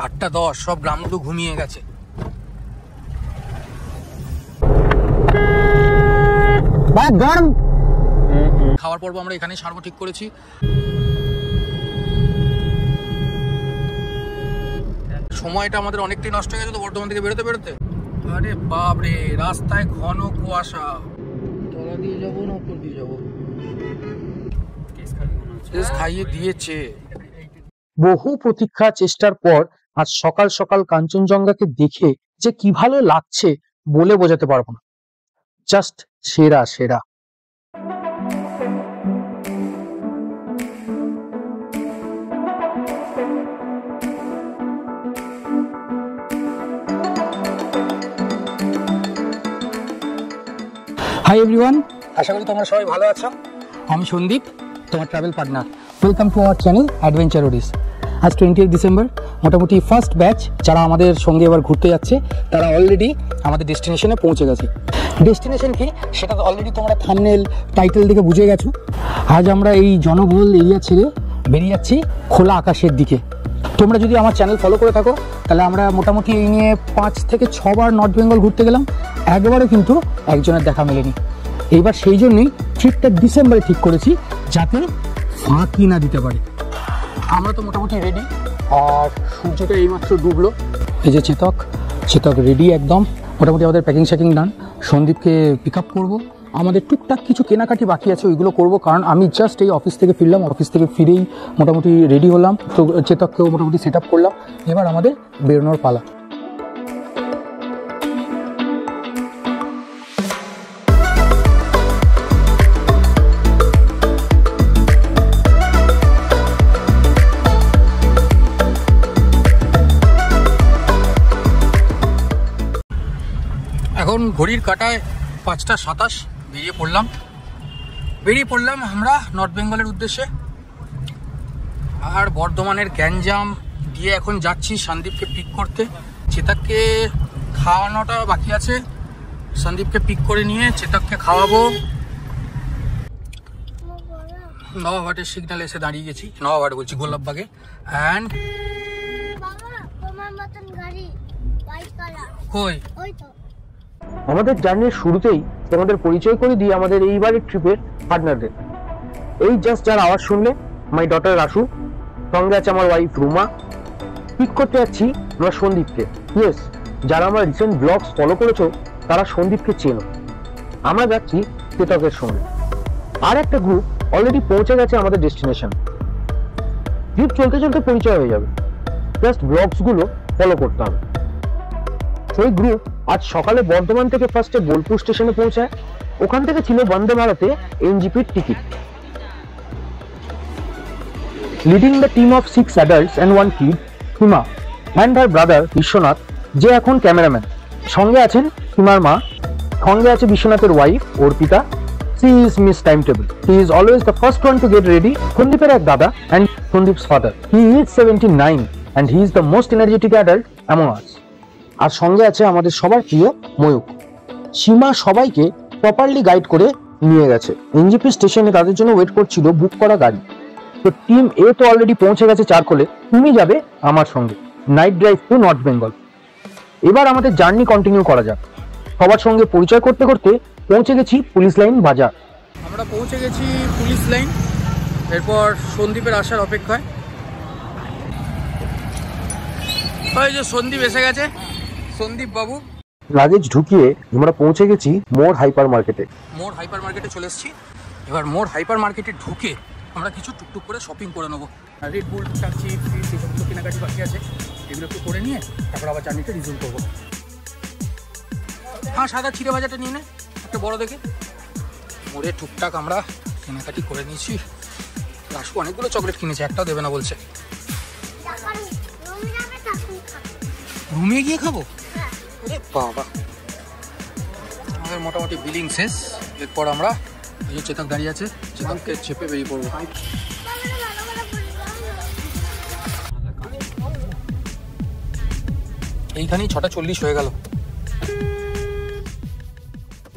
8:10, সব গ্রামগুলো ঘুমিয়ে গেছে। খাওয়ার পর্ব আমরা এখানে সারবো ঠিক করেছি। সময়টা আমাদের অনেকটাই নষ্ট হয়ে গেছে তো বর্ধমান থেকে বেরোতে বেরোতে। আরে বাপরে, রাস্তায় ঘন কুয়াশা। তলা দিয়ে যাবো না উপর দিয়ে যাবো? খাইয়ে দিয়েছে। বহু প্রতীক্ষা চেষ্টার পর আজ সকাল সকাল কাঞ্চনজঙ্ঘাকে দেখে যে কি ভালো লাগছে বলে বোঝাতে পারবো না। জাস্ট সেরা সেরা। হাই এভরিওয়ান, আশা করি তোমরা সবাই ভালো আছো। আমি সন্দীপ, তোমার travel partner. Welcome to our channel Adventure Odyssey. আজ 20 ডিসেম্বর, মোটামুটি ফার্স্ট ব্যাচ যারা আমাদের সঙ্গে এবার ঘুরতে যাচ্ছে তারা অলরেডি আমাদের ডেস্টিনেশনে পৌঁছে গেছে। ডেস্টিনেশন কি সেটা তো অলরেডি তোমরা থাম্বনেল টাইটেল দেখে বুঝে গেছো। আজ আমরা এই জনবহুল এরিয়া ছেড়ে বেরিয়ে যাচ্ছি খোলা আকাশের দিকে। তোমরা যদি আমার চ্যানেল ফলো করে থাকো তাহলে আমরা মোটামুটি এই নিয়ে 5 থেকে 6 বার নর্থ বেঙ্গল ঘুরতে গেলাম, একবারও কিন্তু একজনের দেখা মেলেনি। এইবার সেই জন্যই ট্রিপটা ডিসেম্বরে ঠিক করেছি, যাতে ফাঁকি না দিতে পারে। আমরা তো মোটামুটি রেডি, আর সূর্যটা এইমাত্র ডুবলো। এই যে চেতক রেডি একদম। মোটামুটি আমাদের প্যাকিং শ্যাকিং ডান। সন্দীপকে পিক আপ করবো। আমাদের টুকটাক কিছু কেনাকাটি বাকি আছে, ওইগুলো করবো, কারণ আমি জাস্ট এই অফিস থেকে ফিরলাম। অফিস থেকে ফিরেই মোটামুটি রেডি হলাম, তো চেতককেও মোটামুটি সেট আপ করলাম। এবার আমাদের বেরোনোর পালা। এখন ঘড়ির কাঁটায় 5:27, বেরিয়ে পড়লাম আমরা নর্থ বেঙ্গলের উদ্দেশ্যে। আর বর্ধমানের গ্যাঞ্জাম দিয়ে এখন যাচ্ছি সন্দীপকে পিক করতে। চেতককে খাওয়ানোটা বাকি আছে, সন্দীপকে পিক করে নিয়ে চেতককে খাওয়াবো। নবাবহাটের সিগন্যালে এসে দাঁড়িয়ে গেছি, নবাবহাট বলছি, গোলাপবাগে। অ্যান্ড কই আমাদের জার্নির শুরুতেই তোমাদের পরিচয় করে দিই আমাদের এইবারের ট্রিপের পার্টনারদের। এই জাস্ট যার আওয়াজ শুনলে, মাই ডটার রাসু, সঙ্গে আছে আমার ওয়াইফ রুমা। পিক করতে যাচ্ছি আমরা সন্দীপকে। ইয়েস, যারা আমার রিসেন্ট ব্লগস ফলো করেছো তারা সন্দীপকে চেনো। আমরা যাচ্ছি চেতকের সঙ্গে। আর একটা গ্রুপ অলরেডি পৌঁছে গেছে আমাদের ডেস্টিনেশন। ট্রিপ চলতে চলতে পরিচয় হয়ে যাবে, জাস্ট ব্লগস গুলো ফলো করতে হবে। সেই গ্রুপ আজ সকালে বর্ধমান থেকে ফার্স্টে বোলপুর স্টেশনে পৌঁছায়। ওখান থেকে ছিল বন্দে ভারতে এনজিপির ticket. Leading the team of 6 adults and 1 kid, Hima and her brother Biswanath, যে এখন ক্যামেরাম্যান। সঙ্গে আছেন হিমার মা, সঙ্গে আছে বিশ্বনাথের wife Arpita. She is Miss Timetable. He is always the first one to get ready. সন্দীপের এক দাদা and Sandip's father. He is 79 and he is the most energetic adult among us. আর সঙ্গে আছে আমাদের সবার প্রিয় ময়ূক। সীমা সবাইকে প্রপারলি গাইড করে নিয়ে গেছে। এনজিপি স্টেশনে তাদের জন্য ওয়েট করছিল বুক করা গাড়ি। তো টিম এ তো অলরেডি পৌঁছে গেছে চারকোলে, তুমি যাবে আমার সঙ্গে night drive to north Bengal. এবার আমাদের জার্নি কন্টিনিউ করা যাক। সবার সঙ্গে পরিচয় করতে করতে পৌঁছে গেছি পুলিশ লাইন বাজার। আমরা পৌঁছে গেছি পুলিশ লাইন, এরপর সন্দীপের আসার অপেক্ষায়। ওই যে সন্দীপ এসে গেছে, সন্দীপ বাবু। লাগেজ ঢুকিয়ে আমরা পৌঁছে গেছি মোর হাইপার মার্কেটে। মোর হাইপার মার্কেটে চলে এসেছি। এবার মোর হাইপার মার্কেটে ঢুকে আমরা কিছু টুকটুক করে শপিং করে নেবো। রেড বুল, চিপস, এই সমস্ত কেনাকাটি বাকি আছে, এগুলো একটু করে নিয়ে তারপর আবার জার্নিটা রিজিউম করবো। হ্যাঁ, সাদা চিড়ে ভাজাটা নিয়ে নে একটা বড় দেখে। মোড়ে টুকটাক আমরা কেনাকাটি করে নিয়েছি। রাসু অনেকগুলো চকলেট কিনেছে, একটাও দেবে না বলছে। রুমে গিয়ে খাবো? আরে বাবা, আমাদের মোটামুটি বিলিং শেষ। এরপর আমরা এই যে চেতক দাঁড়িয়ে আছে, চেতককে চেপে বেরিয়ে পড়বো। এইখানেই 6:40 হয়ে গেল।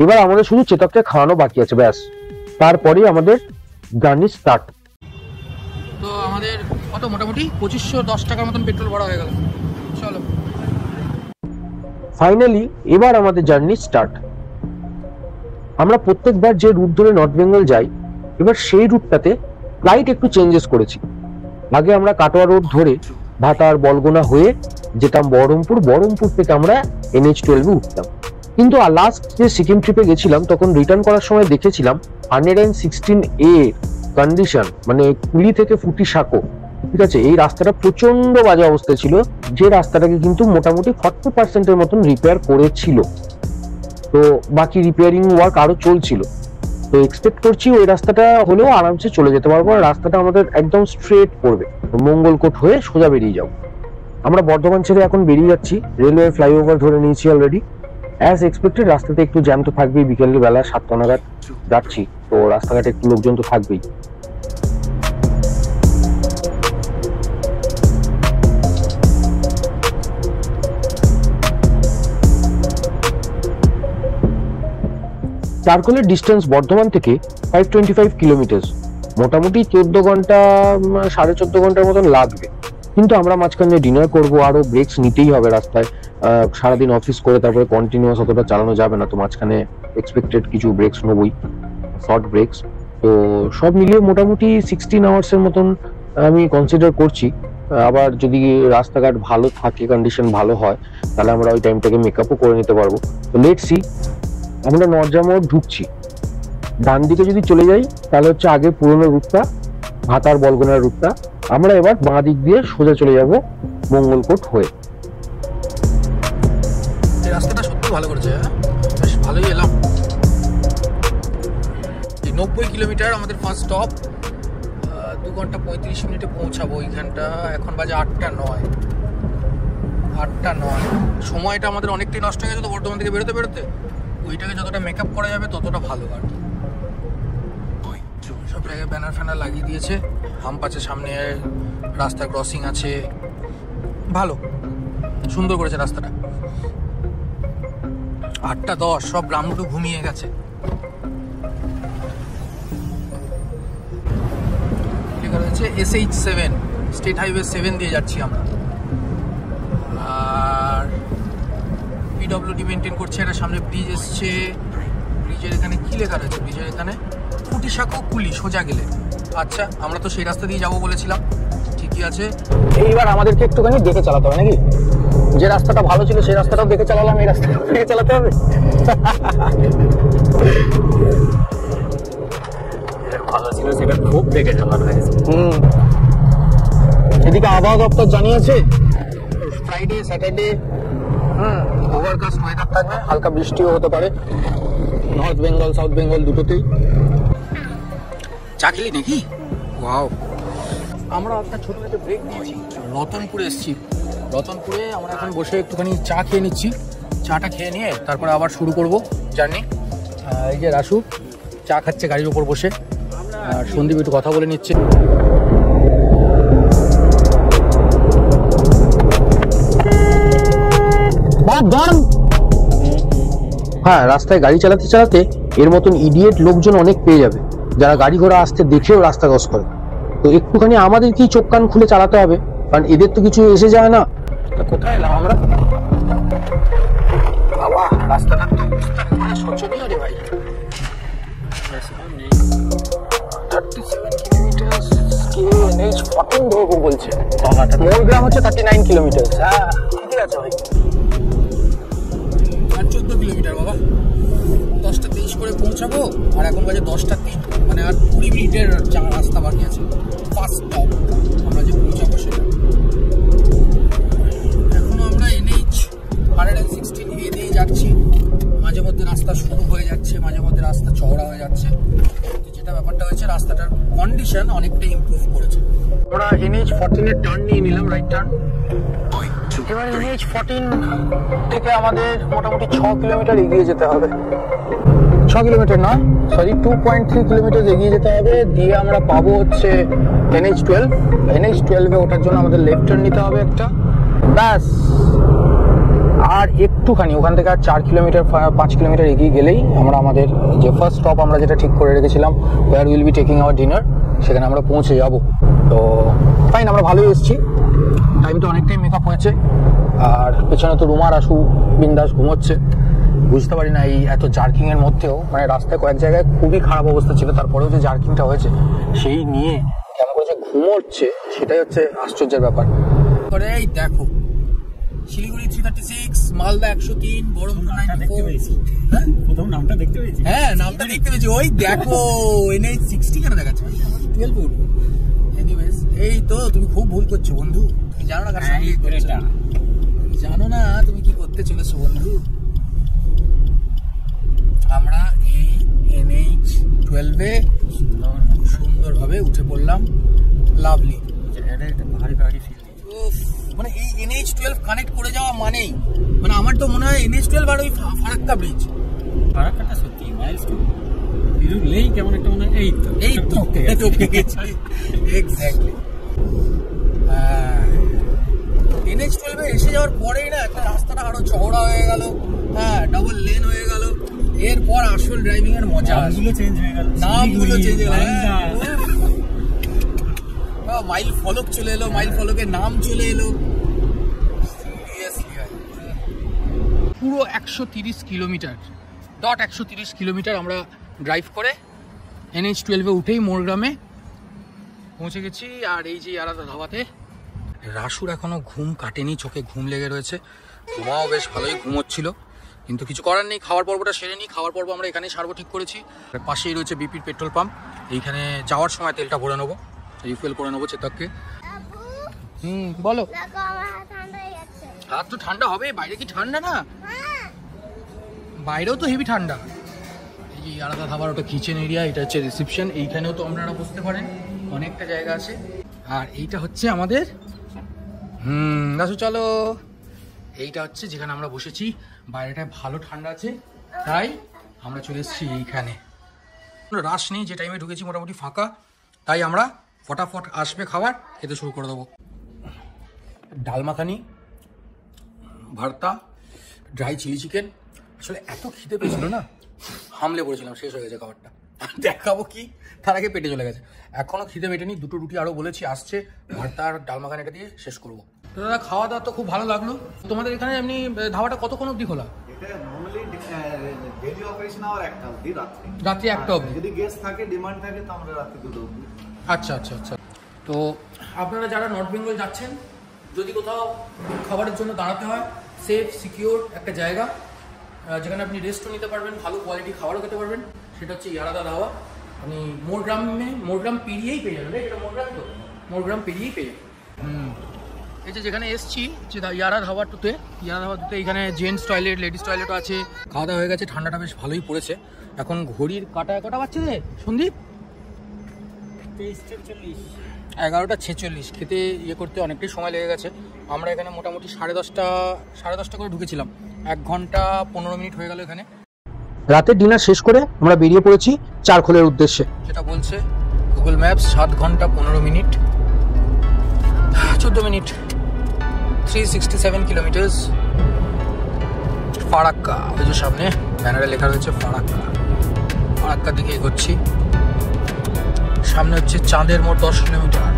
এবার আমাদের শুধু চেতককে খাওয়ানো বাকি আছে, ব্যাস। তারপরেই আমাদের জার্নি স্টার্ট। তো আমাদের কত মোটামুটি 2510 টাকার মতন পেট্রোল ভরা হয়ে গেল। চলো। ফাইনালি এবার আমাদের জার্নি স্টার্ট। আমরা প্রত্যেকবার যে রুট ধরে নর্থ বেঙ্গল যাই, এবার সেই রুটটাতে ফ্লাইট একটু চেঞ্জেস করেছি। আগে আমরা কাটোয়া রোড ধরে ভাতার বলগোনা হয়ে যেতাম বহরমপুর, বহরমপুর থেকে আমরা NH-12 উঠতাম। কিন্তু লাস্ট যে সিকিম ট্রিপে গেছিলাম তখন রিটার্ন করার সময় দেখেছিলাম 116A কন্ডিশন, মানে কুলি থেকে ফুটি সাঁকো, ঠিক আছে, এই রাস্তাটা প্রচন্ড বাজে অবস্থায় ছিল, যে রাস্তাটাকে কিন্তু মোটামুটি 40% মতন রিপেয়ার করেছিল। তো বাকি রিপেয়ারিং ওয়ার্ক আরো চলছিল। তো এক্সপেক্ট করছি ওই রাস্তাটা হলেও আরামসে চলে যেতে পারবো। আর রাস্তাটা আমাদের একদম স্ট্রেট পড়বে, মঙ্গলকোট হয়ে সোজা বেরিয়ে যাবো। আমরা বর্ধমান ছেড়ে এখন বেরিয়ে যাচ্ছি, রেলওয়ে ফ্লাইওভার ধরে নিয়েছি অলরেডি। অ্যাজ এক্সপেক্টেড রাস্তাতে একটু জ্যাম তো থাকবেই, বিকেল বেলা 7টা নাগাদ যাচ্ছি, তো রাস্তাঘাটে একটু লোকজন তো থাকবেই। চারকোলের ডিস্টেন্স বর্ধমান থেকে 525 কিলোমিটার, মোটামুটি 14 ঘন্টা 14.5 ঘন্টার মতন লাগবে। কিন্তু আমরা মাঝখানে ডিনার করব, আরো ব্রেকস নিতেই হবে রাস্তায়। সারাদিন অফিস করে তারপরে কন্টিনিউয়াস অতটা চালানো যাবে না, তো মাঝখানে এক্সপেক্টেড কিছু ব্রেকস নেবই, শর্ট ব্রেকস। তো সব মিলিয়ে মোটামুটি 16 আওয়ার্সের মতন আমি কনসিডার করছি। আবার যদি রাস্তাঘাট ভালো থাকে, কন্ডিশন ভালো হয়, তাহলে আমরা ওই টাইমটাকে মেকআপও করে নিতে পারবো। তো লেটস সি। আমরা নরজা মোড় ঢুকছি, ডান দিকে যদি চলে যাই তাহলে হচ্ছে আগে পুরোনো রুটটা, ভাতার বলগোনার রুটটা। আমরা এবার বাঁ দিক দিয়ে সোজা চলে যাব মঙ্গলকোট হয়ে। এই রাস্তাটা সত্যি ভালো করেছে, বেশ ভালোই এলাম। 90 কিলোমিটার আমাদের ফার্স্ট স্টপ, 2 ঘন্টা 35 মিনিটে পৌঁছাবো ওইখানটা। এখন বাজে 8টা 9। সময়টা আমাদের অনেকটাই নষ্ট হয়ে গেছে তো বর্ধমান থেকে বেরোতে বেরোতে। ওইটাকে যতটা মেকআপ করা যাবে ততটা ভালো। আর সব জায়গায় ব্যানার ফ্যানার লাগিয়ে দিয়েছে, হাম্প আছে সামনে, রাস্তার ক্রসিং আছে, ভালো সুন্দর করেছে রাস্তাটা। 8টা 10, সব গ্রামগুলো ঘুমিয়ে গেছে। লেখা রয়েছে SH7, স্টেট হাইওয়ে 7 দিয়ে যাচ্ছি আমরা। আর PWD মেনটেন করছে। এটা সামনে ব্রিজ এসছে, ব্রিজের এখানে কি লেখা রয়েছে? ব্রিজের এখানে ফুটিসাঁকো কুলি সোজা গেলে। আচ্ছা, আমরা তো সেই রাস্তা দিয়ে যাবো বলেছিলাম, ঠিকই আছে। এইবার আমাদেরকে একটুখানি দেখে চালাতে হবে নাকি? যে রাস্তাটা ভালো ছিল সেই রাস্তাটাও দেখে চালালাম, এই রাস্তাটাও দেখে চালাতে হবে। ভালো ছিল সেটা খুব দেখে চালানো হয়েছে। এদিকে আবহাওয়া দপ্তর জানিয়েছে ফ্রাইডে স্যাটারডে ওভারকাস্ট ওয়েদার থাকবে, হালকা বৃষ্টিও হতে পারে নর্থ বেঙ্গল সাউথ বেঙ্গল দুটোতেই। চা খেলি নাকি? ওয়াও। আমরা একটা ছোট একটা ব্রেক নিয়েছি, রতনপুরে এসেছি। রতনপুরে আমরা এখন বসে একটুখানি চা খেয়ে নিচ্ছি। চাটা খেয়ে নিয়ে তারপরে আবার শুরু করব জার্নি। এই যে রাসু চা খাচ্ছে গাড়ির উপর বসে, আর সন্দীপ একটু কথা বলে নিচ্ছে। হ্যাঁ, রাস্তায় গাড়ি চালাতে চালাতে এর মতন ইডিয়েট লোকজন অনেক পেয়ে যাবে, যারা গাড়ি ঘোড়া আসতে দেখেও রাস্তা ক্রস করে। তো একটুখানি আমাদেরকেই চোখ কান খুলে চালাতে হবে, কারণ এদের তো কিছু এসে যায় না। কোথায় এলাম আমরা? বাবা, রাস্তাটা তো শোচনীয় রে ভাই। 37 কিলোমিটার NH-14 ধরবো বলছে। মোর গ্রাম হচ্ছে 39 কিলোমিটার। হ্যাঁ ঠিক আছে ভাই। আর 14 কিলোমিটার বাবা, 10টা 23 করে পৌঁছাবো। আর এখন বাজে 10টা 3, মানে আর 20 মিনিটের রাস্তা বাকি আছে। ফার্স্ট স্টপ আমরা যে পৌঁছাবো সেটা। এখনো আমরা NH-116A দিয়ে যাচ্ছি। মাঝে মধ্যে রাস্তা শুরু হয়ে যাচ্ছে, মাঝে মধ্যে রাস্তা চওড়া হয়ে যাচ্ছে। যেটা ব্যাপারটা হয়েছে, রাস্তাটার কন্ডিশন অনেকটাই ইমপ্রুভ করেছে। আমরা NH-14 এর টার্ন নিয়ে নিলাম, রাইট টার্ন। এবার NH-14 থেকে আমাদের মোটামুটি 6 কিলোমিটার এগিয়ে যেতে হবে। 6 কিলোমিটার না, সরি 2.3 কিলোমিটার এগিয়ে যেতে হবে। দিয়ে আমরা পাবো হচ্ছে NH-12। NH-12 এ ওঠার জন্য আমাদের লেফট টার্ন নিতে হবে একটা, ব্যাস। আর একটুখানি ওখান থেকে আর 4 কিলোমিটার 5 কিলোমিটার এগিয়ে গেলেই আমরা আমাদের যে ফার্স্ট স্টপ আমরা যেটা ঠিক করে রেখেছিলাম, where will be taking our dinner, সেখানে আমরা পৌঁছে যাব। তো ফাইন, আমরা ভালোই এসেছি। টাইমটা অনেকটাই মেকআপ হয়েছে। আর পেছনে তো রুমার আশু বিন্দাস ঘুমোচ্ছে। বুঝতে পারি না এই এত জার্কিং এর মধ্যেও, মানে রাস্তায় কয়েক জায়গায় খুবই খারাপ অবস্থা ছিল, তারপরেও যে জার্কিংটা হয়েছে সেই নিয়ে কেমন করে যে ঘুমোচ্ছে সেটাই হচ্ছে আশ্চর্যের ব্যাপার। এই দেখো শিলিগুড়ি 336, মালদা 103, বহরমপুর 94। প্রথম নামটা দেখতে পেয়েছি। হ্যাঁ নামটা দেখতে পেয়েছি। ওই দেখো NH 60 কেন দেখাচ্ছে, 12 উঠবো। এনিওয়েজ এই তো তুমি খুব ভুল করছো বন্ধু, তুমি জানো না জানো না তুমি কি করতে চলেছো বন্ধু। আমরা এই NH 12-এ সুন্দরভাবে উঠে পড়লাম। লাভলি, মানে এই NH 12 কানেক্ট করে যাওয়া মানেই, মানে আমার তো মনে হয় NH 12 আর ওই ফারাক্কা ব্রিজ, ফারাক্কাটা সত্যি মাইলস্টোন। বিরুলেই কেমন একটা মনে হয় এই তো এক্স্যাক্টলি। NH 12-এ এসে যাওয়ার পরেই না একটা রাস্তাটা আরো চওড়া হয়ে গেল, হ্যাঁ ডাবল লেন হয়ে গেল। এরপর আসল ড্রাইভিং এর মজা, নামগুলো চেঞ্জ হয়ে গেল, নামগুলো চেঞ্জ হয়ে গেল। মাইল ফলক চলে এলো, মাইল ফলকের নাম চলে এলো। পুরো 130 কিলোমিটার, 130 কিলোমিটার আমরা ড্রাইভ করে NH 12-এ উঠেই মোরগ্রামে পৌঁছে গেছি। আর এই যে আলাদা ধাবাতে রাসুর এখনো ঘুম কাটেনি, চোখে ঘুম লেগে রয়েছে। ঘুমাও বেশ ভালোই ঘুমোচ্ছিল, কিন্তু কিছু করার নেই, খাওয়ার পর্বটা সেরে নিই। খাওয়ার পর্ব আমরা এখানেই সারবো ঠিক করেছি। পাশেই রয়েছে বিপির পেট্রোল পাম্প, এইখানে যাওয়ার সময় তেলটা ভরে নেবো, রিফিল করে নেবো চেতককে। বলো। হাত তো ঠান্ডা হবে, বাইরে কি ঠান্ডা না? বাইরেও তো হেভি ঠান্ডা। এই যে আলাদা খাবার, ওটা কিচেন এরিয়া, এটা হচ্ছে রিসেপশন। এইখানেও তো আপনারা বসতে পারেন, অনেকটা জায়গা আছে। আর এইটা হচ্ছে আমাদের রাসু চলো, এইটা হচ্ছে যেখানে আমরা বসেছি। বাইরেটায় ভালো ঠান্ডা আছে, তাই আমরা চলে এসেছি এইখানে। রাশ নেই, যে টাইমে ঢুকেছি মোটামুটি ফাঁকা, তাই আমরা ফটাফট আসবে খাবার, খেতে শুরু করে দেবো। ডাল মাখানি, ভর্তা, ড্রাই চিলি চিকেন। আসলে এত খিদে পেয়েছিল না, হামলে পড়েছিলাম, শেষ হয়ে গেছে খাবারটা। দেখাবো কি, তার আগে পেটে চলে গেছে। এখনো খিদে মেটেনি, দুটো রুটি আরও বলেছি আসছে, ভর্তা আর ডাল মাখানিটা দিয়ে শেষ করবো। তো দাদা খাওয়া দাওয়া তো খুব ভালো লাগলো। তোমাদের এখানে এমনি ধাবাটা কতক্ষণ অবধি খোলা? রাত্রি 1টা অবধি। যদি গেস্ট থাকে, ডিমান্ড থাকে, তো আমরা রাত্রি 2টা অবধি। আচ্ছা আচ্ছা আচ্ছা। তো আপনারা যারা নর্থ বেঙ্গল যাচ্ছেন, যদি কোথাও খাবারের জন্য দাঁড়াতে হয়, সেফ সিকিউর একটা জায়গা যেখানে আপনি রেস্টও নিতে পারবেন, ভালো কোয়ালিটি খাবারও খেতে পারবেন, সেটা হচ্ছে ইয়ারাদা ধাবা। আপনি মোরগ্রাম পেরিয়েই পেয়ে যাবেন। এটা মোরগ্রাম পেরিয়েই পেয়ে যাবেন। এই যে যেখানে এসছি, যে ইয়ারা ধাবাটুতে, এখানে জেন্টস টয়লেট, লেডিস টয়লেটও আছে। খাওয়া দাওয়া হয়ে গেছে, ঠান্ডাটা বেশ ভালোই পড়েছে। এখন ঘড়ির কটা বাজছে রে সন্দীপ? 11টা 46। খেতে ইয়ে করতে অনেকটাই সময় লেগে গেছে। আমরা এখানে মোটামুটি 10:30 করে ঢুকেছিলাম, 1 ঘন্টা 15 মিনিট হয়ে গেল এখানে। রাতের ডিনার শেষ করে আমরা বেরিয়ে পড়েছি চারখোলের উদ্দেশ্যে। যেটা বলছে গুগল ম্যাপস 7 ঘন্টা 15 মিনিট 14 মিনিট, 367 কিলোমিটার। ফারাক্কা, ওই যে সামনে ব্যানারে লেখা রয়েছে ফারাক্কার দিকে এগোচ্ছি। সামনে হচ্ছে চাঁদের মোড় 10 কিলোমিটার।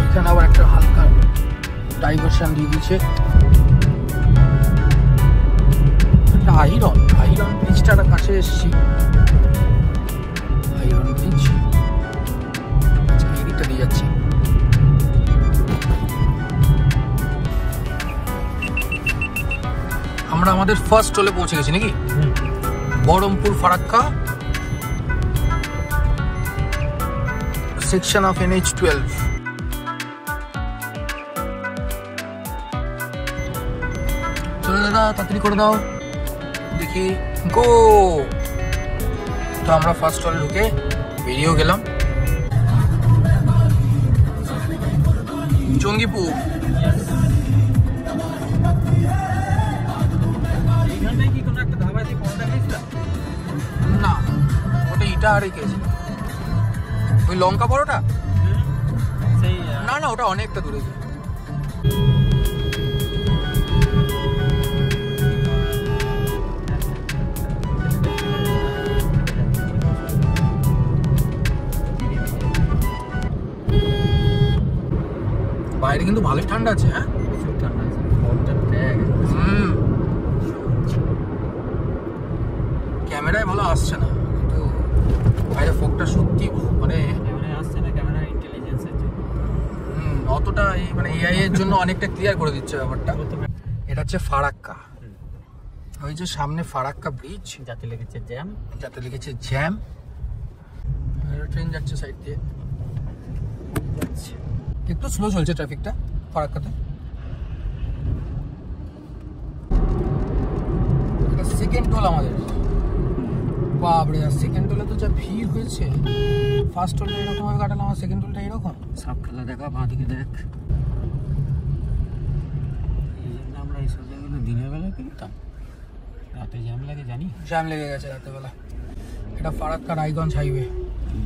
এখানে আবার একটা হালকা ডাইভারশন দিয়ে দিয়েছে। আইরন ব্রিজটার কাছে এসেছি। আইরন ব্রিজ এদিকটা দিয়ে যাচ্ছি। আমরা আমাদের ফার্স্ট স্টলে পৌঁছে গেছি নাকি? Baharampur Farakka section of NH 12। চলো দাদা তাড়াতাড়ি করে দাও, দেখি গো। তো আমরা ফার্স্ট স্টলে ঢুকে বেরিয়েও গেলাম। জঙ্গিপুর। না, ওটা ইটা হারে খেয়েছি। ওই লঙ্কা পরোটা? না, ওটা অনেকটা দূরে। বাইরে কিন্তু ভালোই ঠান্ডা আছে। হ্যাঁ, প্রচুর ঠান্ডা আছে। ফোনটা ব্যাগ ক্যামেরায় ভালো আসছে না, কিন্তু বাইরে ফোকটা সত্যি মানে ক্যামেরায় আসছে না, ক্যামেরার ইন্টেলিজেন্সের জন্য। অতটা এই মানে এআই এর জন্য অনেকটা ক্লিয়ার করে দিচ্ছে ব্যাপারটা। এটা হচ্ছে ফারাক্কা, ওই যে সামনে ফারাক্কা ব্রিজ, যাতে লেগেছে জ্যাম। যাতে লিখেছে জ্যাম। ট্রেন যাচ্ছে সাইড দিয়ে, একটু স্লো চলছে ট্রাফিকটা ফারাক্কাতে। এটা সেকেন্ড টোল আমাদের। বাপরে, সেকেন্ড টোলে তো যা ভিড় হয়েছে। ফার্স্ট টোলটা এরকম ভাবে কাটালাম, আমার সেকেন্ড টোলটা এরকম। সব খেলা দেখা, বাঁ দিকে দেখ। এই জন্য আমরা এইসব জায়গাগুলো দিনের বেলা কিনতাম, রাতে জ্যাম লাগে জানি। জ্যাম লেগে গেছে রাতেবেলা। এটা ফারাক্কা রায়গঞ্জ হাইওয়ে।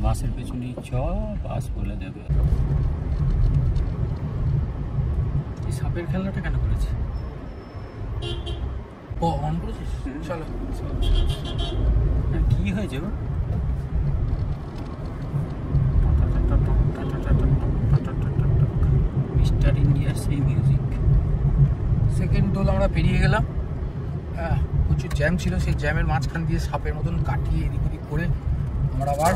বাসের পেছনে বাস বলে দেবে। এই সাপের খেলাটা কেন করেছে? ও অন করেছিস? চলো। কি হয়েছে গো? মিস্টার ইন্ডিয়ার সেই মিউজিক। সেকেন্ড টোল আমরা পেরিয়ে গেলাম। হ্যাঁ, প্রচুর জ্যাম ছিল, সেই জ্যামের মাঝখান দিয়ে সাপের মতন কাটিয়ে এদিক ওদিক করে আমরা আবার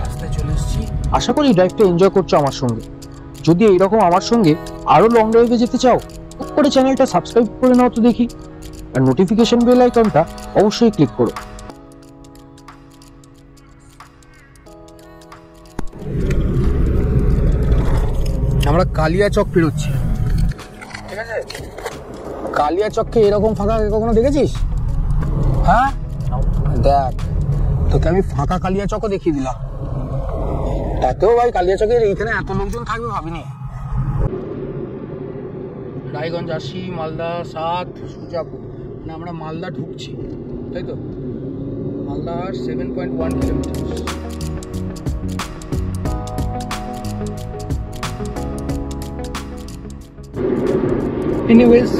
রাস্তায় চলে এসেছি। আশা করি ড্রাইভটা এনজয় করছো আমার সঙ্গে। যদি এইরকম আমার সঙ্গে আরো লং ড্রাইভে যেতে চাও, টুক করে চ্যানেলটা সাবস্ক্রাইব করে নাও তো দেখি, আর নোটিফিকেশন বেল আইকনটা অবশ্যই ক্লিক করো। আমরা কালিয়াচক পেরোচ্ছি, ঠিক আছে? কালিয়াচককে এরকম ফাঁকা কখনো দেখেছিস? হ্যাঁ, দেখ তোকে আমি ফাঁকা কালিয়াচকও দেখিয়ে দিলাম। এতেও ভাই কালিয়াচকের এইখানে এত লোকজন থাকবে ভাবিনি। রায়গঞ্জ আসি, মালদা 7, সুজাপুর, মানে আমরা মালদা ঢুকছি, তাই তো? মালদা 7.1 কিলোমিটার। এনিওয়েজ,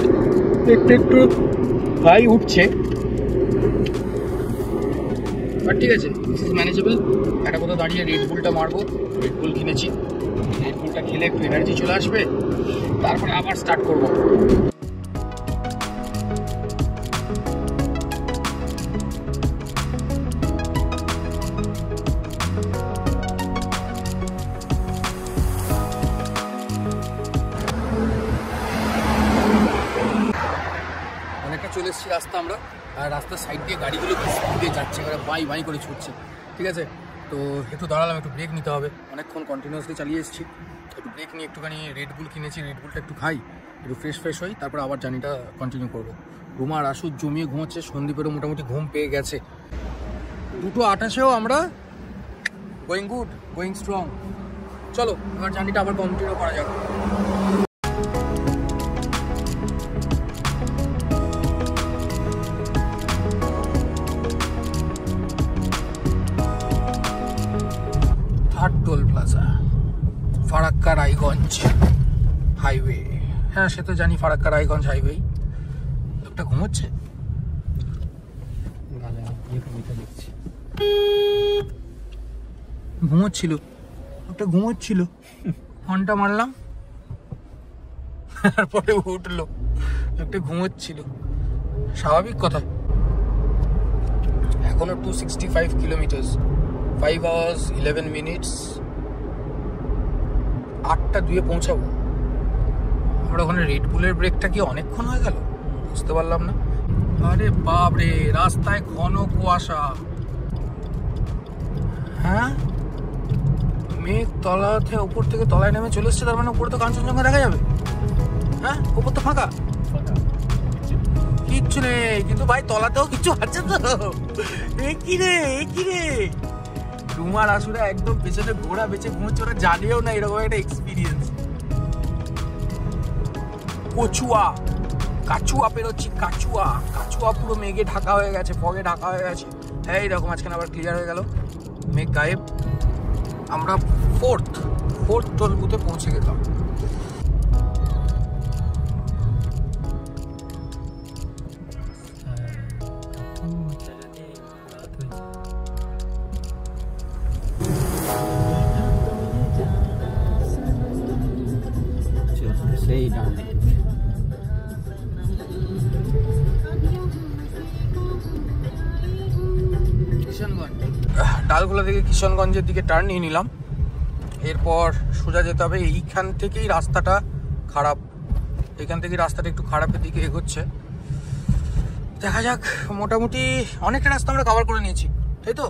একটু একটু হাই উঠছে, বাট ঠিক আছে, দিস ইজ ম্যানেজেবল। একটা কোথাও দাঁড়িয়ে রেড বুলটা মারবো। রেড বুল কিনেছি, রেড বুলটা খেলে একটু এনার্জি চলে আসবে, তারপরে আবার স্টার্ট করবো। অনেকটা চলে এসেছি রাস্তা আমরা, আর রাস্তার সাইড দিয়ে গাড়িগুলো খুব স্পিডে যাচ্ছে, এবারে বাই বাই করে ছুটছে, ঠিক আছে? তো একটু দাঁড়ালাম, একটু ব্রেক নিতে হবে, অনেকক্ষণ কন্টিনিউয়াসলি চালিয়ে এসেছি। একটু ব্রেক নিয়ে একটুখানি রেড বুল কিনেছি, রেড বুলটা একটু খাই, একটু ফ্রেশ হই, তারপর আবার জার্নিটা কন্টিনিউ করবো। রুমা আর আসুদ জমিয়ে ঘুমোচ্ছে, সন্দীপেরও মোটামুটি ঘুম পেয়ে গেছে। 2:28-এও আমরা গোয়িং গুড, গোয়িং স্ট্রং। চলো এবার জার্নিটা আবার কন্টিনিউ করা যাক। Toll plaza, Farakka Raiganj highway. হ্যাঁ, সে তো জানি ফারাক্কা রায়গঞ্জ হাইওয়ে। লোকটা ঘুমোচ্ছে, ঘুমোচ্ছিল, লোকটা ঘুমোচ্ছিল। ফোনটা মারলাম, তারপরে উঠলো, লোকটা ঘুমোচ্ছিল, স্বাভাবিক কথা। এখনো 265 কিলোমিটার, 5 hours 11 minutes। 8:02 পৌঁছাবো আমরা ওখানে। রেড বুলের ব্রেকটা কি অনেকক্ষণ হয়ে গেল বুঝতে পারলাম না। আরে বাপ রে, রাস্তায় ঘন কুয়াশা। হ্যাঁ, মেঘ তলাতে উপর থেকে তলায় নেমে চলে এসছে, তার মানে উপরে তো কাঞ্চনজঙ্ঘা দেখা যাবে। হ্যাঁ, উপর তো ফাঁকা, কিচ্ছু নেই, কিন্তু ভাই তলাতেও কিছু আছে তো। এ কি রে রুমার আসুরা একদম পেছনে ঘোড়া বেঁচে ঘুমোচ্ছে, ওরা জানিও না এরকম একটা এক্সপিরিয়েন্স। কাচুয়া পেরোচ্ছি, কাচুয়া পুরো মেঘে ঢাকা হয়ে গেছে, ফগে ঢাকা হয়ে গেছে। হ্যাঁ, এইরকম আজকে আবার ক্লিয়ার হয়ে গেল, মেঘ গায়েব। আমরা ফোর্থ টোল বুথে পৌঁছে গেলাম। সেই ডান দিকে। কিষানগঞ্জ, ডালখোলা থেকে কিষানগঞ্জের দিকে টার্ন নিয়ে নিলাম। এরপর সোজা যেতে হবে। এইখান থেকেই রাস্তাটা খারাপ, এখান থেকেই রাস্তাটা একটু খারাপের দিকে এগোচ্ছে। দেখা যাক, মোটামুটি অনেকটা রাস্তা আমরা কভার করে নিয়েছি, তাই তো?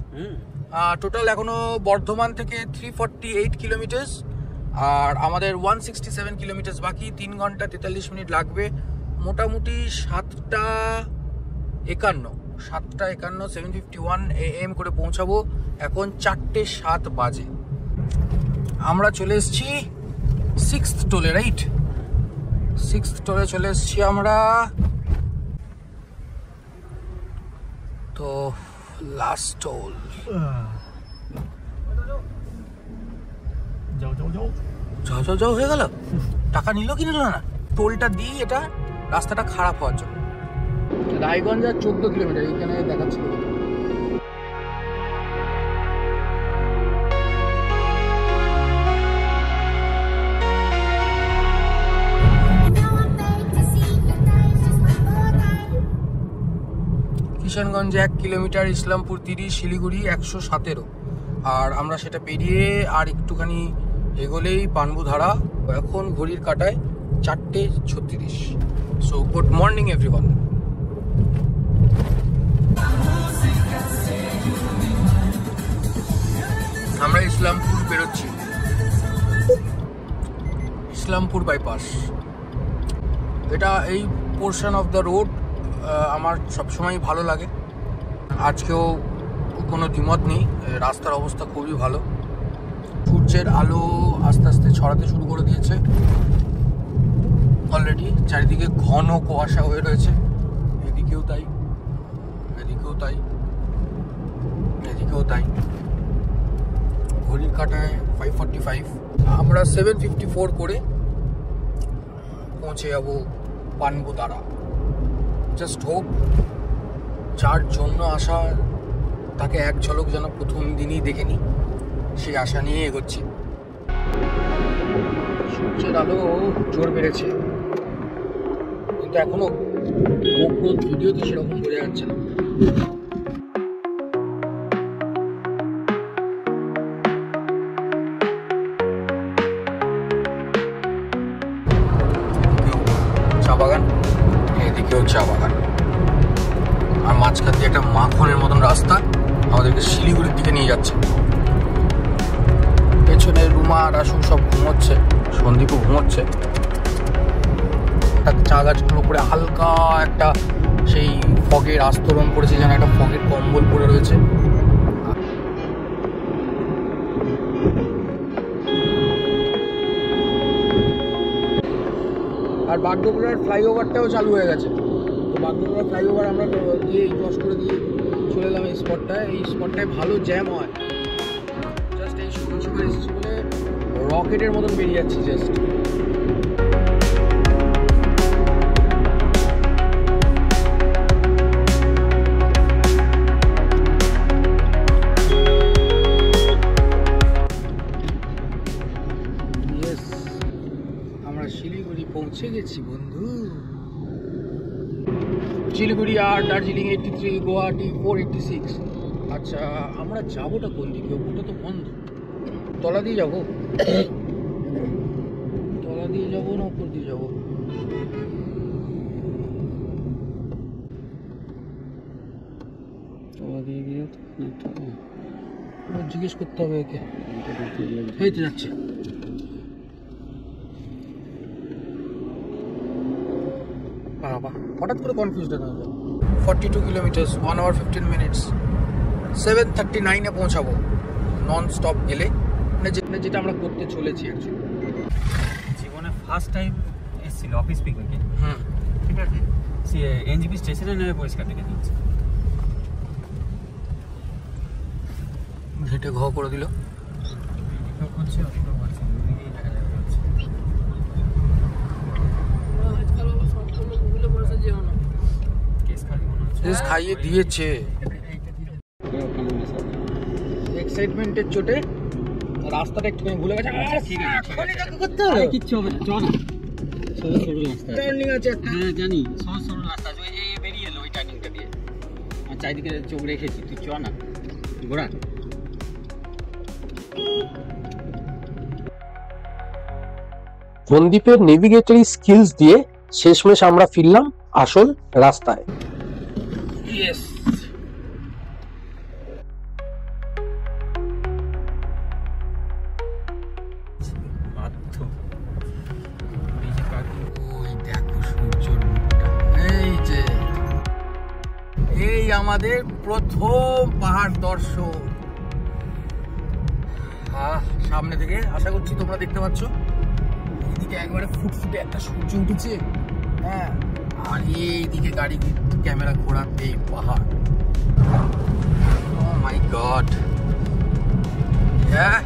টোটাল এখনো বর্ধমান থেকে 348 কিলোমিটার, আর আমাদের 167 কিলোমিটার বাকি। 3 ঘন্টা 43 মিনিট লাগবে। মোটামুটি 7:51 7:51 AM করে পৌঁছাবো। এখন 4:07 বাজে। আমরা চলে এসেছি 6th টোলে, রাইট? 6th টোলে চলে এসেছি আমরা। তো লাস্ট টোল। যাও হয়ে গেল। টাকা নিল কি নিল না? টোলটা দিই, এটা রাস্তাটা খারাপ হওয়ার জন্য। রায়গঞ্জ আর 14 কিলোমিটার এইখানে দেখাচ্ছিল। কিষানগঞ্জ 1 কিলোমিটার, ইসলামপুর 30, শিলিগুড়ি 117। আর আমরা সেটা পেরিয়ে আর একটুখানি এগোলেই পানবুধারা। এখন ঘড়ির কাঁটায় 4:36। So good morning everyone. আমরা ইসলামপুর বেরোচ্ছি, ইসলামপুর বাইপাস। এটা এই পোর্শন অফ দ্য রোড আমার সবসময় ভালো লাগে। আজকেও কোনো দ্বিমত নেই, রাস্তার অবস্থা খুবই ভালো। সূর্যের আলো আস্তে আস্তে ছড়াতে শুরু করে দিয়েছে অলরেডি। চারিদিকে ঘন কুয়াশা হয়ে রয়েছে, এদিকেও তাই, এদিকেও তাই, এদিকেও তাই। ঘড়ির কাঁটায় 5:45। আমরা 7:54 করে পৌঁছে যাবো পানবুধারা। জাস্ট হোপ যার জন্য আসা তাকে এক ঝলক যেন প্রথম দিনই দেখে নি, সেই আশা নিয়ে এগোচ্ছি। সূর্যের আলো জোর বেড়েছে, কিন্তু এখনো গোপ্রো ভিডিওতে সেরকম বোঝা যাচ্ছে না। চা বাগান, এদিকেও চা বাগান, আর মাঝখান দিয়ে একটা মাখনের মতন রাস্তা আমাদেরকে শিলিগুড়ির দিকে নিয়ে যাচ্ছে। পেছনে রুমা আর আসু সব ঘুমোচ্ছে, সন্দীপও ঘুমোচ্ছে। চা গাছগুলো উপরে হালকা একটা সেই ফগের আস্তরণ পড়েছে, যেন একটা ফগের কম্বল পড়ে রয়েছে। আর বাগডোগরার ফ্লাইওভারটাও চালু হয়ে গেছে। তো বাগডোগরা ফ্লাইওভার আমরা দিয়ে ক্রস করে দিয়ে চলে এলাম এই স্পটটায়। এই স্পটটায় ভালো জ্যাম হয়। জাস্ট এই শুনছি করে এসেছি বলে রকেটের মতন বেরিয়ে যাচ্ছি জাস্ট। আমরা শিলিগুড়ি পৌঁছে গেছি বন্ধু। শিলিগুড়ি আর দার্জিলিং 83, গুয়াহাটি 486। আচ্ছা, আমরা যাবোটা কোন দিকে? ওটা তো বন্ধ। তলা দিয়ে যাবো, তলা দিয়ে যাবো না উপর দিয়ে যাবো? তলা দিয়ে গিয়ে জিজ্ঞেস করতে হবে একে। এই তো যাচ্ছে। বাবা, হঠাৎ করে কনফিউজড হয়ে গেল। 42 কিলোমিটার, 1 hour 15 minutes। 7:39-এ পৌঁছাবো নন স্টপ গেলে, মানে যেটা আমরা করতে চলেছি অ্যাকচুয়ালি। জীবনে ফার্স্ট টাইম এসেছিল অফিস পিকনিকে, ঠিক আছে? সে এনজিপি স্টেশনে নেমে পরিষ্কার দেখে দিচ্ছে, ঘেটে ঘ করে দিল। করছে অটো করছে, দুদিকেই দেখা যাবে। কেস খাইয়ে দিয়েছে এক্সাইটমেন্টের চোটে। রাস্তাটা একটুখানি ভুলে গেছে। ঠিক আছে, কিচ্ছু হবে না, চল না। সরু সরু রাস্তা আছে। টার্নিং আছে একটা। হ্যাঁ জানি, সরু সরু রাস্তা আছে, এই বেরিয়ে এলো ওই টার্নিংটা দিয়ে। আর চারিদিকে চোখ রেখেছি, তুই চ না ঘোরা। সন্দীপের নেভিগেটরি স্কিলস দিয়ে শেষমেশ আমরা ফিরলাম আসল রাস্তায়। ইয়েস। ওই দেখো সূর্যের মুখটা, এই যে এই আমাদের প্রথম পাহাড় দর্শন। সামনে থেকে আশা করছি তোমরা দেখতে পাচ্ছ, এইদিকে একবারে ফুটফুটে একটা সূর্য উঠেছে। হ্যাঁ, আর এইদিকে গাড়ি ক্যামেরা ঘোরাতে পাহাড়। ও মাই গড, হ্যাঁ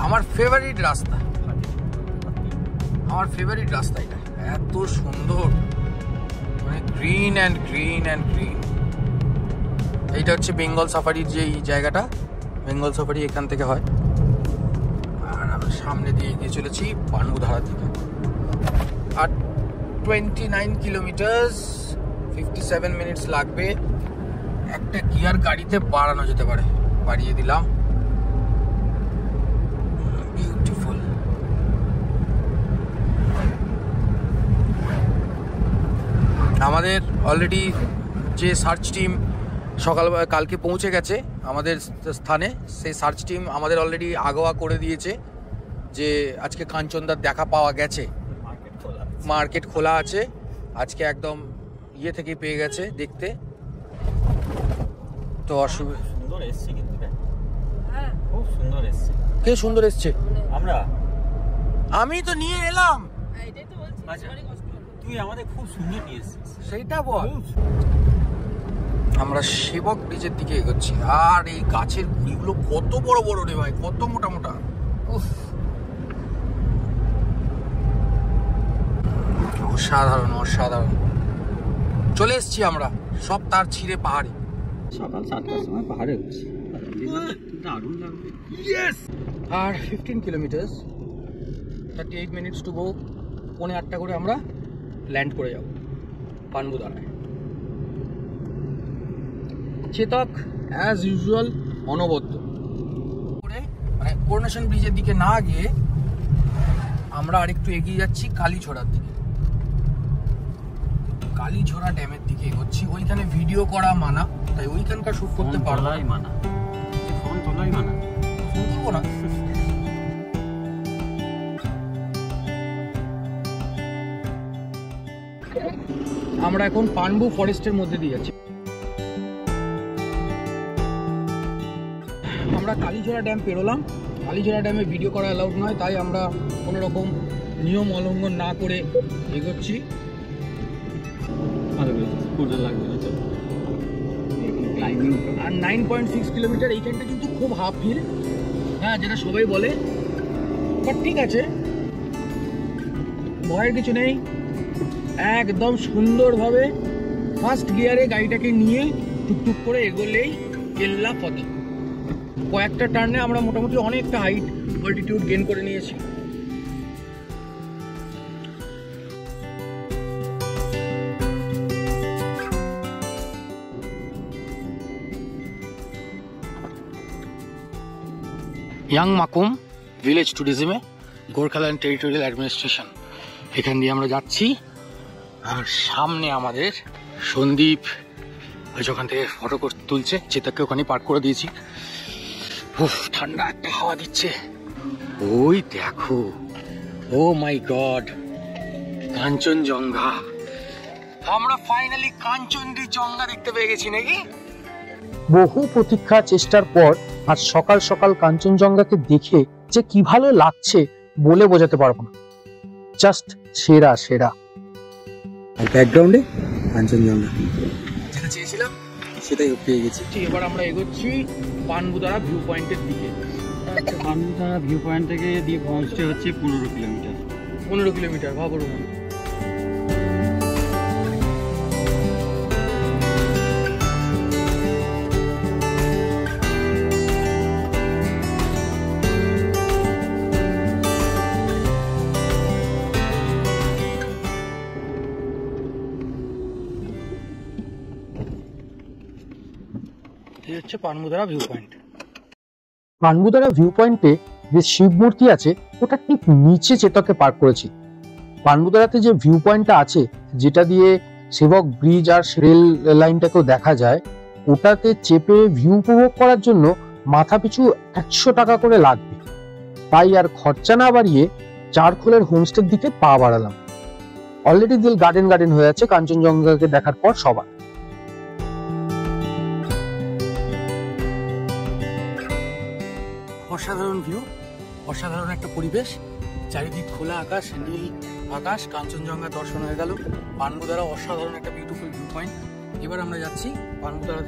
আমার ফেভারিট রাস্তা, আমার ফেভারিট রাস্তা এটা। এত সুন্দর, মানে green and green and green. এইটা হচ্ছে বেঙ্গল সাফারির যে জায়গাটা, বেঙ্গল সাফারি এখান থেকে হয়। আর আমরা সামনে দিয়ে এগিয়ে চলেছি পান্ডুধারা থেকে। আর 29 কিলোমিটার, 57 মিনিটস লাগবে। একটা গিয়ার গাড়িতে বাড়ানো যেতে পারে, বাড়িয়ে দিলাম। বিউটিফুল। আমাদের অলরেডি যে সার্চ টিম কালকে পৌঁছে গেছে আমাদের স্থানে, সেই সার্চ টিম আমাদের অলরেডি আগোয়া করে দিয়েছে যে আজকে কাঞ্চনদার দেখা পাওয়া গেছে। মার্কেট খোলা আছে আজকে, একদম ইয়ে থেকে পেয়ে গেছে দেখতে। তো অসুবিধা, সুন্দর এসছে কিন্তু, খুব সুন্দর এসছে। কে সুন্দর এসছে? আমরা, আমি তো নিয়ে এলাম। আচ্ছা তুই আমাদের খুব সুন্দর নিয়ে এসছিস, সেইটা বল। আমরা সেবক ব্রিজের দিকে এগোচ্ছি। আর এই গাছের গুড়িগুলো কত বড় বড় রে ভাই, কত মোটা মোটা। উফ, অসাধারণ অসাধারণ। চলে এসছি আমরা সব তার ছিঁড়ে পাহাড়ে। সকাল 7টার সময় পাহাড়ে উঠছি, দারুণ লাগবে। আর 15 কিলোমিটার, 38 মিনিটস টু গো। 7:45 করে আমরা ল্যান্ড করে যাব পান্ডুধারায়। চেতক অ্যাজ ইউজুয়াল অনবদ্য করে, মানে করোনেশন ব্রিজের দিকে না গিয়ে আমরা আরেকটু এগিয়ে যাচ্ছি কালীঝোড়ার দিকে। কালীঝোড়া ড্যামের দিকে এগোচ্ছি। ওইখানে ভিডিও করা মানা, তাই ওইখানকার শুট করতে পারবো মানা, ফোন তোলাই মানা, ফোন করবো না। আমরা এখন পানবু ফরেস্টের মধ্যে দিয়ে যাচ্ছি। আমরা কালীঝোড়া ড্যাম পেরোলাম। কালীঝোড়া ড্যামে ভিডিও করা অ্যালাউড নয়, তাই আমরা কোনো রকম নিয়ম উল্লঙ্ঘন না করে এগোচ্ছি। আর 9.6 কিলোমিটার, এইখানটা কিন্তু খুব হাফ হিল, হ্যাঁ যেটা সবাই বলে, বাট ঠিক আছে, ভয়ের কিছু নেই। একদম সুন্দরভাবে ফার্স্ট গিয়ারে গাড়িটাকে নিয়ে টুকটুক করে এগোলেই কেল্লা পথে। কয়েকটা টার্নে আমরা মোটামুটি অনেকটা হাইট অল্টিটিউড গেইন করে নিয়েছি। Young Makum village ট্যুরিজমে Gorkhaland territorial administration, এখান দিয়ে আমরা যাচ্ছি। আর সামনে আমাদের সন্দীপ ওই ওখান থেকে ফটো তুলছে, চেতাককে ওখানে পার্ক করে দিয়েছি। উফ, ঠান্ডা একটা হাওয়া দিচ্ছে। ওই দেখো, ও মাই গড, কাঞ্চনজঙ্ঘা। আমরা ফাইনালি কাঞ্চনজঙ্ঘা দেখতে পেয়ে গেছি নাকি? বহু প্রতীক্ষা চেষ্টার পর আজ সকাল সকাল কাঞ্চনজঙ্ঘাকে দেখে যে কি ভালো লাগছে বলে বোঝাতে পারবো না। জাস্ট সেরা সেরা। আর ব্যাকগ্রাউন্ডে কাঞ্চনজঙ্ঘা, যেটা চেয়েছিলাম সেটাই পেয়ে গেছি। এবার আমরা এগোচ্ছি পান্ডুধারা ভিউ পয়েন্টের দিকে। পান্ডুধারা ভিউ পয়েন্ট থেকে দিয়ে পৌঁছতে হচ্ছে 15 কিলোমিটার। 15 কিলোমিটার, ভাবো। হচ্ছে পানমুদারা ভিউ পয়েন্ট। পানবুদারা ভিউ পয়েন্টে যে শিব মূর্তি আছে ওটা ঠিক নিচে চেতকে পার্ক করেছি। পানবুদারাতে যে ভিউ পয়েন্টটা আছে যেটা দিয়ে সেবক ব্রিজ আর রেল লাইনটাকেও দেখা যায়, ওটাতে চেপে ভিউ উপভোগ করার জন্য মাথা পিছু 100 টাকা করে লাগবে। তাই আর খরচা না বাড়িয়ে চারখোলের হোমস্টের দিকে পা বাড়ালাম। অলরেডি দিল গার্ডেন গার্ডেন হয়ে আছে কাঞ্চনজঙ্ঘাকে দেখার পর সবার। অসাধারণ ভিউ, অসাধারণ একটা পরিবেশ, চারিদিক খোলা আকাশ, নীল আকাশ, কাঞ্চনজঙ্ঘা দর্শন হয়ে গেল। পানমুদারা অসাধারণ একটা বিউটিফুল ভিউ পয়েন্ট। এবার আমরা যাচ্ছি পানমুদারা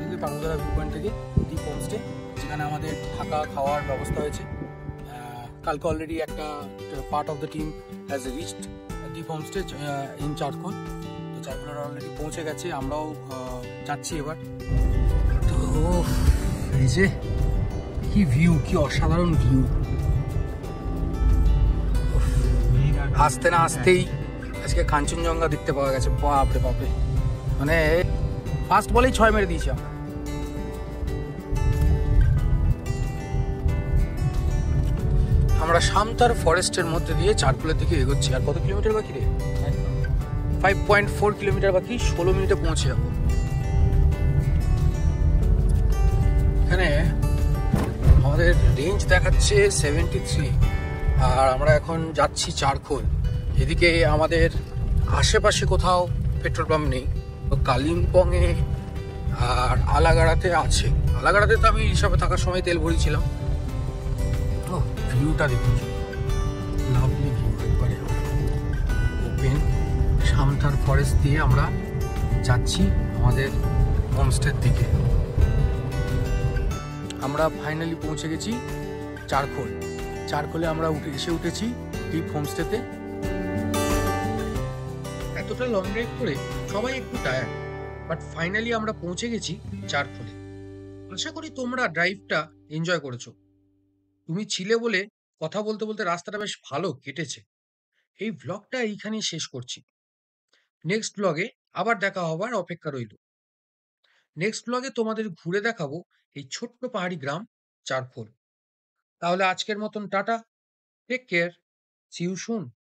ভিউ পয়েন্ট থেকে দ্বীপ হোমস্টে, যেখানে আমাদের থাকা খাওয়ার ব্যবস্থা হয়েছে। কালকে অলরেডি একটা part of the team has reached দ্বীপ হোমস্টে ইন চারখোল। তো চারখোলরা অলরেডি পৌঁছে গেছে, আমরাও যাচ্ছি এবার। তো এই যে কি ভিউ, কি অসাধারণ ভিউ। আসতে না আসতেই আজকে কাঞ্চনজঙ্ঘা দেখতে পাওয়া গেছে। বাপরে বাপরে, মানে ফার্স্ট বলেই 6 মেরে দিয়েছি আমরা। আমরা সামতার ফরেস্টের মধ্যে দিয়ে চারখোলের দিকে এগোচ্ছি। আর কত কিলোমিটার বাকি রে? 5.4 কিলোমিটার বাকি, 16 মিনিটে পৌঁছে যাবো। এখানে আমাদের রেঞ্জ দেখাচ্ছে 73, আর আমরা এখন যাচ্ছি চারখোল। এদিকে আমাদের আশেপাশে কোথাও পেট্রোল পাম্প নেই। তো কালিম্পংয়ে আর আলাগাড়াতে আছে। আলাগাড়াতে তো আমি হিসাবে থাকার সময় তেল ভরিয়েছিলাম। ও ভিউটা দেখুন, লাভলি ভিউ, একবারে ওপেন সামথার ফরেস্ট দিয়ে আমরা যাচ্ছি আমাদের হোমস্টের দিকে। আমরা ফাইনালি পৌঁছে গেছি চারখোল। চারখোলে আমরা এসে উঠেছি দ্বীপ হোমস্টেতে। এতটা লং ড্রাইভ করে সবাই একটু টায়ার্ড, বাট ফাইনালি আমরা পৌঁছে গেছি চারখোলে। আশা করি তোমরা ড্রাইভটা এনজয় করেছো। তুমি ছিলে বলে কথা বলতে বলতে রাস্তাটা বেশ ভালো কেটেছে। এই ভ্লগটা এইখানেই শেষ করছি। নেক্সট ব্লগে আবার দেখা হবার অপেক্ষা রইল। নেক্সট ব্লগে তোমাদের ঘুরে দেখাবো এই ছোট্ট পাহাড়ি গ্রাম চারখোল। তাহলে আজকের মতন tata, take care, see you soon.